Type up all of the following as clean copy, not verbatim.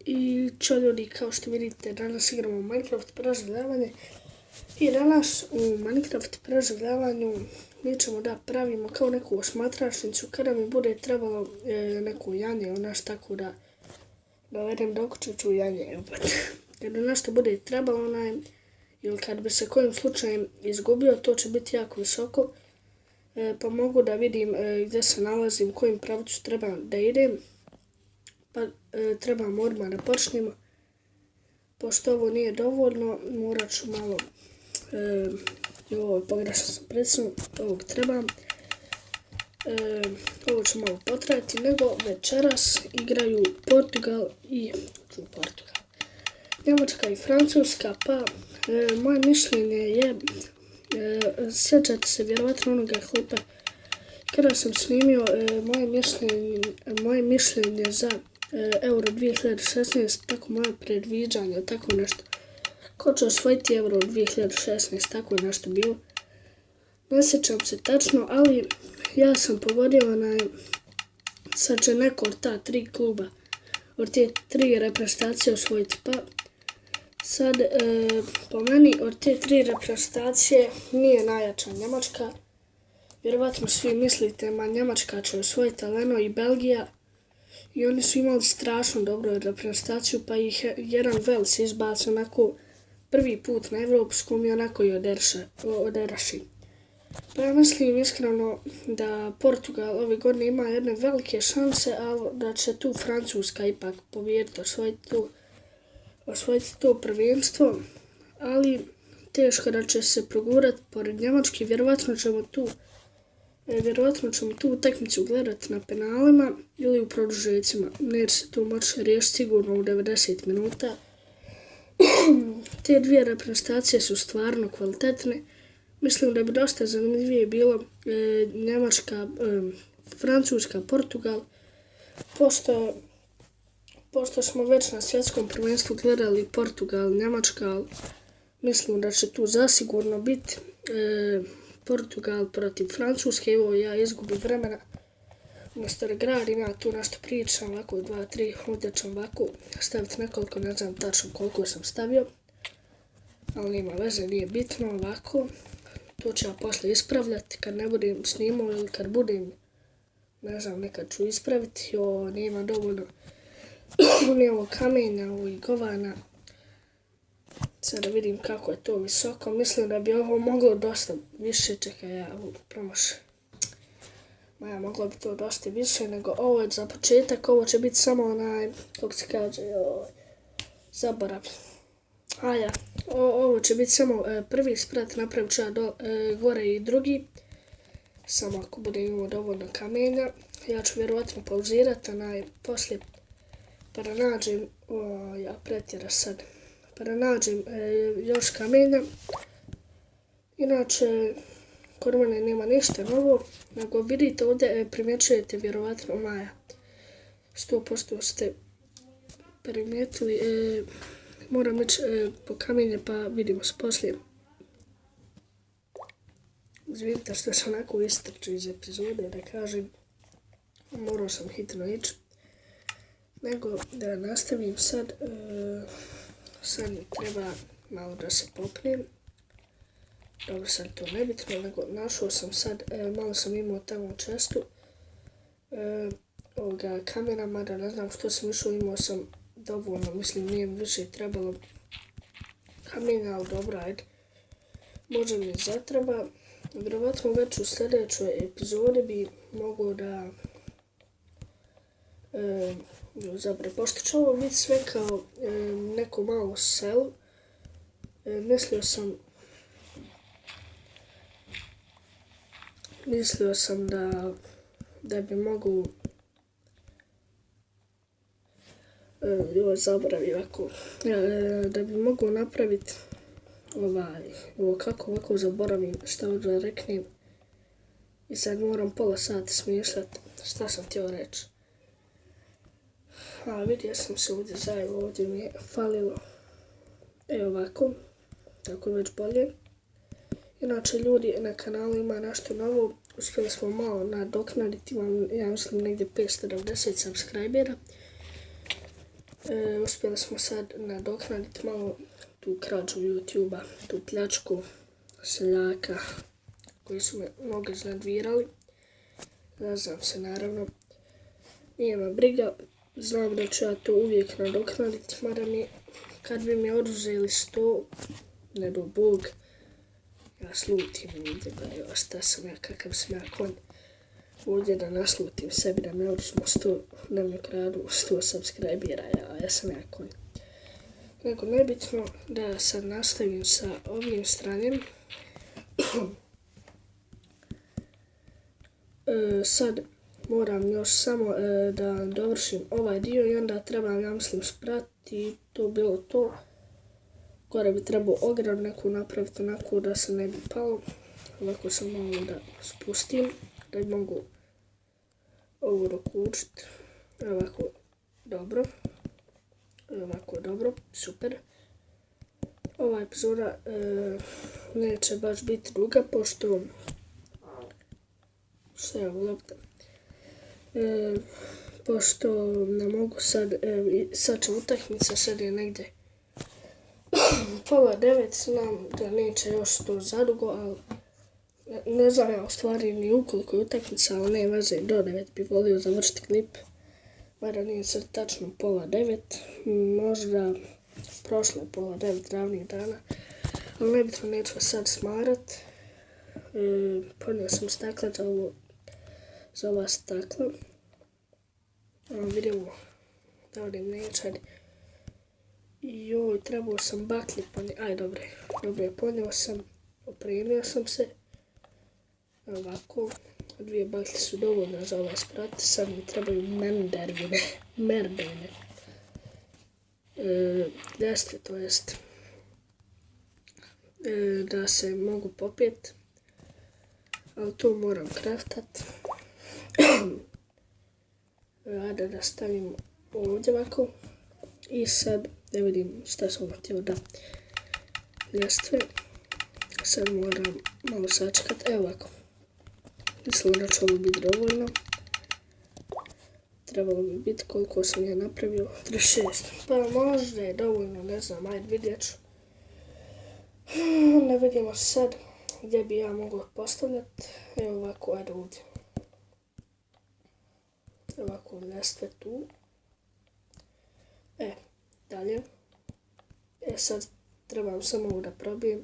I čo ljudi, kao što vidite, danas igramo Minecraft preživljavanje. I danas u Minecraft preživljavanju mi ćemo da pravimo kao neku osmatračnicu kada mi bude trebalo neku janje, tako da dovedem dok ću janje. Kada nešto bude trebalo ili kad bi se kojim slučajem izgubio, to će biti jako visoko. Pa mogu da vidim gdje se nalazim, u kojim pravcu treba da idem. Pa trebamo odmah da počnemo. Pošto ovo nije dovoljno, morat ću malo... pogrešno sam predsjedno, ovog trebam. Ovo ću malo potrajati, nego večeras igraju Portugal i Portugal. Njemačka i Francuska, pa moje mišljenje je, sjećate se vjerovatno onoga klipa kada sam snimio moje mišljenje za Euro 2016, tako moje predviđanje, tako nešto. Ko će osvojiti Euro 2016, tako je nešto bilo. Ne sjećam se tačno, ali ja sam pogodio sad će neko od ta tri kluba, od te tri reprezentacije osvojiti, pa sad po meni od te tri reprezentacije nije najjača Njemačka. Vjerovatno svi mislite, Njemačka će osvojiti, Aleno i Belgija. I oni su imali strašno dobru reprezentaciju, pa ih jedan Vels izbacio onako prvi put na evropskom i onako i oderaši. Pa ja mislim iskreno da Portugal ove godine ima jedne velike šanse, ali da će tu Francuska ipak pobijediti, osvojiti to prvenstvo, ali teško da će se progurati pored Njemačke. Vjerovatno ćemo tu utakmicu gledati na penalima ili u produžecima. Neće se tu moći riješiti sigurno u 90 minuta. Te dvije reprezentacije su stvarno kvalitetne. Mislim da bi dosta zanimljivije bilo Njemačka, Francuska, Portugal. Pošto smo već na svjetskom prvenstvu gledali Portugal, Njemačka, mislim da će tu zasigurno biti Portugal protiv Francuske. Evo ja izgubim vremena. Umjesto da gradim, ja tu nešto pričam, ovako 2-3, ovdje ću ovako staviti nekoliko, ne znam tačno koliko sam stavio. Ali nema veze, nije bitno, ovako. To ću ja poslije ispravljati kad ne budem snimao ili kad budem, ne znam, nekad ću ispraviti. Nema dovoljno ovo kamenja, ovo i govana. Sada vidim kako je to visoko, mislim da bi ovo moglo dosta više, čekaj ja ovo promašam. Moglo bi to dosta više, nego ovo je za početak, ovo će biti samo kako se kaže, zaborav. Ovo će biti samo prvi sprat, napravit ću ja gore i drugi. Samo ako bude imao dovoljno kamenja. Ja ću vjerovatno pauzirati poslije pa da nađem, ja pretjera sad, pa da nađem još kamenja. Inače, kod mene nema ništa novo, nego vidite ovdje, primjećujete vjerovatno 100% ste primijetili. Moram ići po kamenje, pa vidimo se poslije. Izvinite što sam onako istrčio iz epizode, da kažem, morao sam hitno ići. Nego da nastavim sad, sad mi treba malo da se popnem. Dobro, sad to nebitno, nego našao sam sad, malo sam imao tamo u čestu ovoga kamena, mada ne znam što sam išao, imao sam dovoljno, mislim nije mi više trebalo kamenja, ali dobro, ajde. Možda mi zatreba. Vjerovatno već u sljedećoj epizodi bi mogao da pošto će ovo biti sve kao neko malo selo, mislio sam da bi mogu da bi mogu napraviti ovo kako ovako zaboravim šta ovdje reknem i sad moram pola sata smišljati šta sam htio reći. Vidio sam se ovdje zajedno, ovdje mi je falilo. Evo ovako, tako već bolje. Inače ljudi, na kanalu ima nešto novo, uspjeli smo malo nadoknaditi, ja mislim negdje 590 subscribera. Uspjeli smo sad nadoknaditi malo tu krađu YouTube-a, tu pljačku seljaka koji su me mnogo iznadvirali. Ne znam se naravno, nije me briga, znam da ću ja to uvijek nadoknaditi, mada kad bi mi oduzeli 100, ne do Bog, ja slutim ovdje, ba šta sam ja, kakav sam ja konj. Ovdje da naslutim sebi da me oduzmu 100, da me kradu 100 subscribera, ja sam ja konj. Nego nebitno da sad nastavim sa ovim stranjem. Sad moram još samo da dovršim ovaj dio i onda trebam, ja mislim, sprati i to bilo to. Gore bi trebao ogradu neku napraviti onako da se ne bi palo. Ovako sam malo da spustim, da mogu ovo dokučiti. Ovako dobro. Ovako dobro, super. Ova epizoda neće baš biti duga, pošto što je lopta. Pošto ne mogu sad će utakmica, sad je negdje pola 9, znam da neće još to zadugo, ali ne znam ja u stvari ni ukoliko je utakmica, ali ne veze, do 9 bi volio završiti klip. Mada nije sad tačno pola 9, možda prošlo je pola 9 ravnih dana, ali nebitno neću vas sad smarat. Ponio sam stakla za ova stakla. Vidimo da odim neće. Joj, trebao sam baklje ponijeti. Aj, dobro, ponio sam, opremio sam se. Ovako, 2 baklje su dovoljne za ovaj sprat, sad mi trebaju merdevine. Ljestve, to jest da se mogu popjet, ali to moram kraftat. Ajde da stavim ovdje ovako i sad da vidim šta sam htio da ljestve. Sad moram malo sačekat, evo ovako. Mislim da će ovo biti dovoljno. Trebalo bi biti koliko sam ja napravio, 36. Pa možda je dovoljno, ne znam, ajde vidjet ću. Ne vidimo sad gdje bi ja mogla postavljati. Evo ovako, ajde ovdje. Ovako ljestve tu. Dalje. Sad trebam samo ovo da probijem.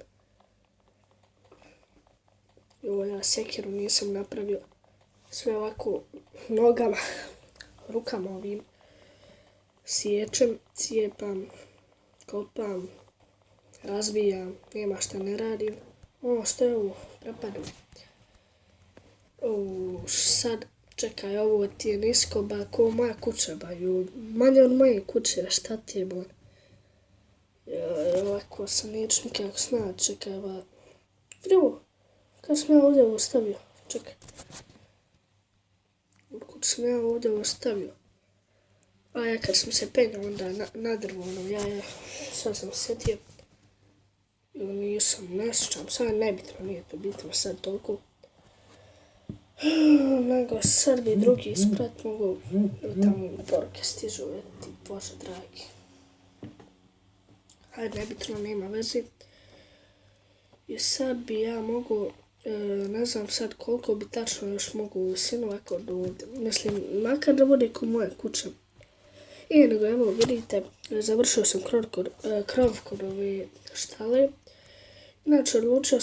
Ovo ja sekiru nisam napravio. Sve ovako nogama, rukama ovim. Siječem, cijepam, kopam, razbijam, nema šta ne radim. Što je ovo? Prepadam. Sad, čekaj, ovo ti je nisko, ba, ko moja kuća, ba, manje od moje kuće, šta ti je, bo? Ovako sam neću nikako snad, čekaj, ba. Prvo, kad sam ja ovdje ovo stavio, čekaj. Otkud sam ja ovdje ovo stavio? Ja kad sam se penjao onda na drvo, sad sam sjetio. Ili nisam, ne sjećam, sad nebitno, nije to bitno sad toliko. Nego sad bi drugi sprat mogu, tamo poruke stižu, ti Bože dragi. Hajde, nebitno, nema veze. I sad bi ja mogu, ne znam sad koliko bi tačno još mogu visinu ovako do ovdje. Mislim, makar da bude ko moja kuća. I nego, evo vidite, završio sam krov kod ove štale. Inače, odlučio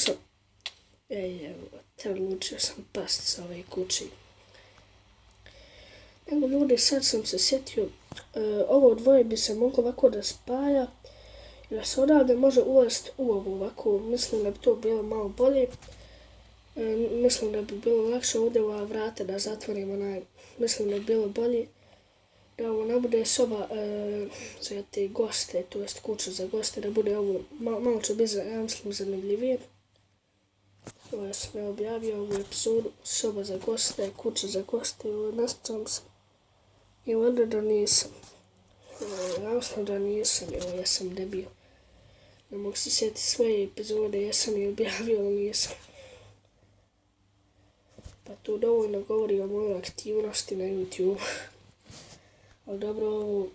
sam past sa ove kući. Nego ljudi, sad sam se sjetio, ovo dvoje bi se moglo ovako da spaja i da se odavde može ulaziti u ovo ovako. Mislim da bi to bilo malo bolje. Mislim da bi bilo lakše ovdje ova vrata da zatvorim mislim da bi bilo bolje. Da ovo ne bude soba za te goste, to jest kuća za goste, da bude ovo, malo će biti, ja mislim, zanimljivije. Ovo ja sam objavio ovu epizodu, soba za goste, kuća za goste, nasjećam se. I onda da nisam. Ja mislim da nisam, ja sam debil. Ne mogu se sjetiti svoje epizode, ja sam je objavio, ali nisam. Pa to dovoljno govori o mojoj aktivnosti na YouTube. Ali dobro,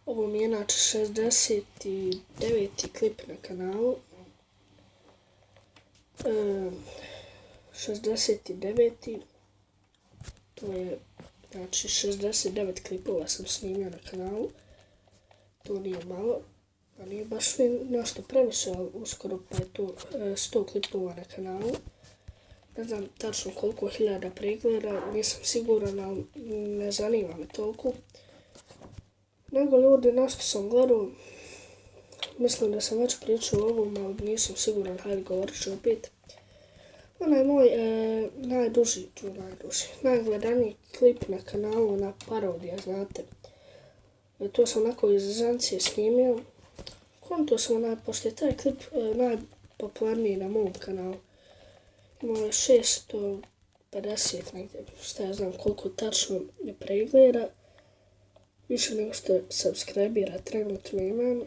Ovo mi je inače 69. klip na kanalu. 69. To je, znači 69 klipova sam snimio na kanalu. To nije malo, a nije baš nešto previše, ali uskoro pa je to 100 klipova na kanalu. Ne znam tačno koliko hiljada pregleda, nisam siguran, ali ne zanima me toliko. Nego ljudi, nešto sam gledao, mislim da sam već pričao o ovom, ali nisam siguran, hajde govorit ću opet. Onaj moj najgledaniji klip na kanalu, ona parodija, znate. To sam onako iz zezancije snimio. Konto sam pošto je taj klip najpopularniji na mom kanalu. Imao je 650 negdje, šta ja znam koliko tačno je pregleda. Više nego što subscribera trenutno imam.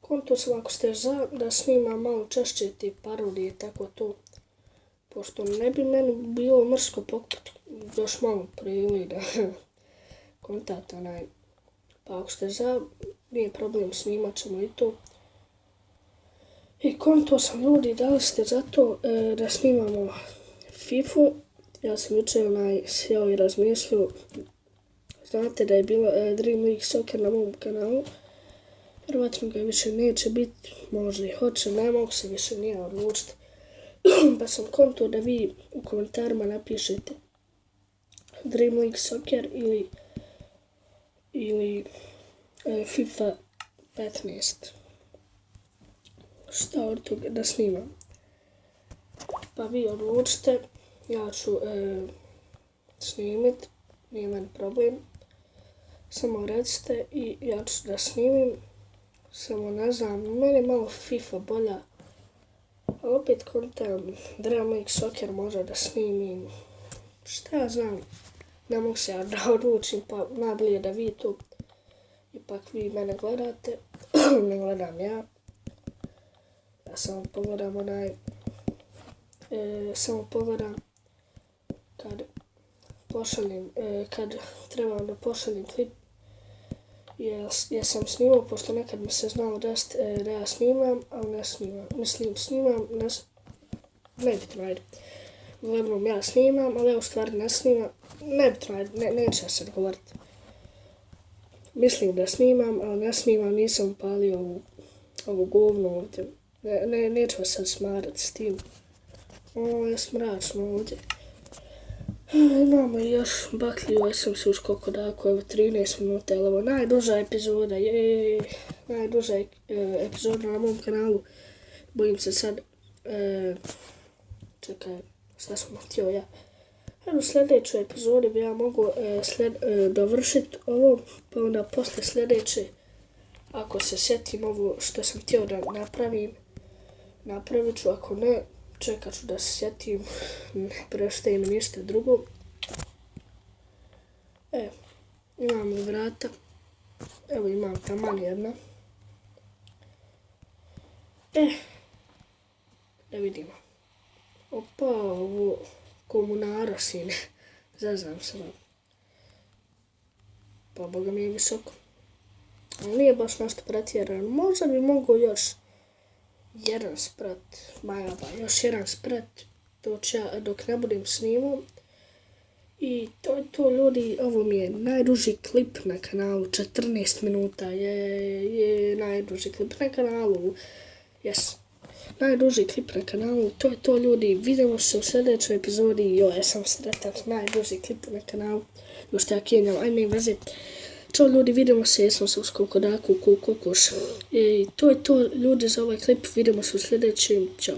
Konto sam ako ste za da snimam malo češće te parodije, tako to. Pošto ne bi meni bilo mrsko pokupiti još malo pregleda. Kontat onaj. Pa ako ste za, nije problem, snimat ćemo i to. I konto sam ljudi, da li ste za to da snimamo FIFA-u. Ja sam jučer sjeo i razmislio. Znate da je bilo Dream League Soccer na mom kanalu. Vjerovatno ga više neće biti, možda i hoće, ne mogu se više nije odlučiti. Pa sam konto da vi u komentarima napišete Dream League Soccer ili FIFA 15. Šta od toga da snimam. Pa vi odlučite, ja ću snimit, nije meni problem. Samo recite i ja ću da snimim. Samo ne znam, meni je malo FIFA bolja. Ali opet kontam Dream League Soccer može da snimim. Šta ja znam, ne mogu se ja da odlučim, pa najbolje da vi to. Ipak vi mene gledate, ne gledam ja. Ja samo pogledam kad trebam da pošaljem klip. Jesam snimao, pošto nekad mi se znalo da ja snimam, ali ne snimam. Mislim, snimam, nebitno, ajde. Uglavnom ja snimam, ali ja u stvari ne snimam. Nebitno, ajde, neću ja sad govorit. Mislim da snimam, ali ne snimam, nisam upalio ovu govnu ovdje. Neću vas sad smarat s tim. Ovo je smračno ovdje. Imamo još bakliju, ja sam se uskoko dako, evo 13 minuta, ali ovo najduža epizoda, najduža epizoda na mom kanalu. Bojim se sad, čekaj, šta sam htio ja. Evo u sljedeću epizodu bi ja mogu dovršiti ovo, pa onda posle sljedeće, ako se sjetim ovo što sam htio da napravim, napravit ću, ako ne, čekat ću da se sjetim, ne preostaje mi ništa drugo. Imamo vrata, evo imam taman jedna. Da vidimo. Opa, ovo komunara sine, zazam se vam. Pa boga mi je visoko. Ali nije baš nešto pretjerano, možda bi mogao još jedan sprat, još jedan sprat, to ću ja dok ne budem snimao. I to je to ljudi, ovo mi je najduži klip na kanalu, 14 minuta je najduži klip na kanalu, najduži klip na kanalu, to je to ljudi, vidimo se u sljedećoj epizodi, ja sam sretan, najduži klip na kanalu, još te ja kenjam, ajme veze. Ćao ljudi, vidimo se, jesmo se uskoko daku, kokoš. I to je to ljudi za ovaj klip, vidimo se u sljedećem, ćao.